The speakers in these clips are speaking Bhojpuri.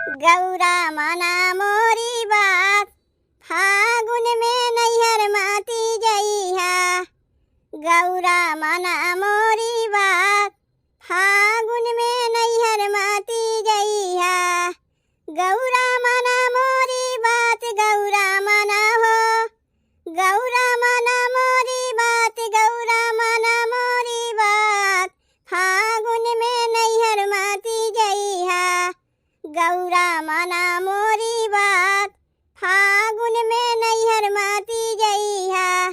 गौरा मना मोरी बात, फागुन में नैहर माती जइहा। गौरा मना मोरी बात, फागुन में नैहर माती जइहा। गौरा मना मोरी बात, गौरा मना हो। गौरा मना मोरी बात, गौरा मना मोरी बात, फागुन में नैहर माती जइहा। गौरा मना मोरी बात, फागुन में नैहर माती जइहा।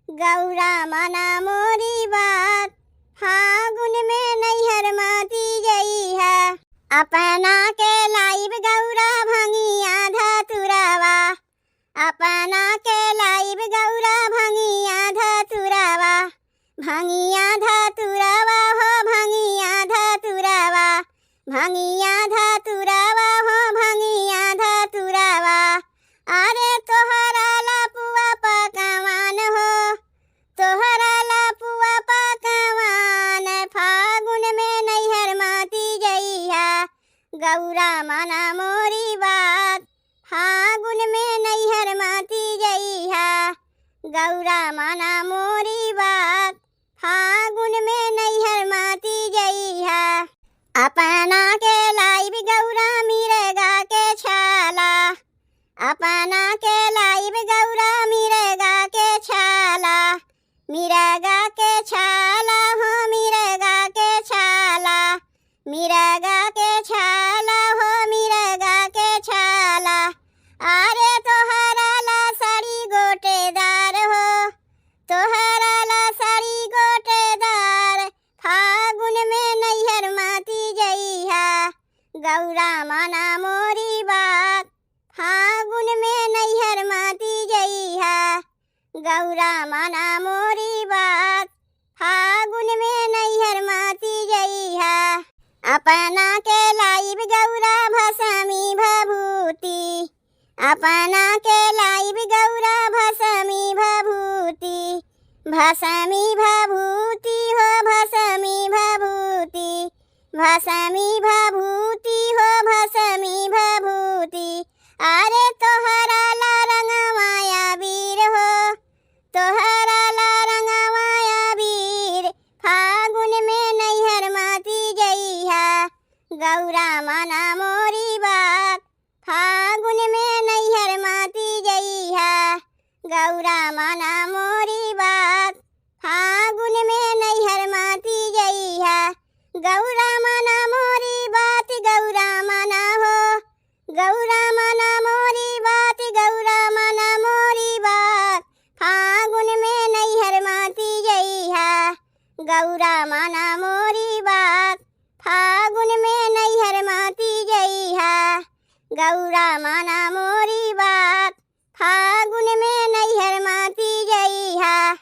गौरा मना मोरी बात, फागुन में नैहर माती जइहा। अपना के लाइब गौरा भंगिया धतुरावा, अपना के लाइब गौरा भंगिया धतुरावा। भंगिया धतुरावा हो, भंगिया धतुरावा, भंगिया धतुरावा हो, भंगिया धतुरावा। अरे तोहरा लपुआ पकवान हो, तोहरा लपुआ पकवान, फागुन में नैहर माती जइहा। गौरा मना मोरी बात, फागुन में नैहर माती जइहा। गौरा मना मोरी बात, फागुन में नैहर माती जइहा। अपना के लाइब गौरा मिर्गा के छाला, अपना के लाइब गौरा मिर्गा के छाला। मिर्गा के छाला हो, मिर्गा के छाला, मिर्गा के छाला हो, मिर्गा के छाला। अरे तोहरा ला साड़ी गोटेदार हो, तोहरा ला साड़ी गोटेदार, फागुन में नैहर माती जइहा। गौरा मना मोरी बात, फागुन में नैहर माती जइहा। गौरा मना मोरी बात, फागुन में नैहर माती जइहा। अपना के लाइब गौरा भसमी भभूति, अपना के लाइब गौरा भसमी भभूति। भसमी भभूति हो, भसमी भभूति, भसमी भभूति हो, भसमी भभूति। अरे तोहरा ला रंगमाया वीर हो, तोहरा ला रंगमाया वीर, फागुन में नैहर माती जइहा। गौरा मना मोरी बात, फागुन में नैहर माती जइहा। गौरा मना मोरी बात, फागुन में नैहर माती जइहा। गौरा मना मोरी बात, गौरा मना हो। गौरा मना मोरी बात, गौरा मना मोरी बात, फागुन में नैहर माती जइहा। गौरा मना मोरी बात, फागुन में नैहर माती जइहा। गौरा मना मोरी बात, फागुन में नैहर माती जइहा।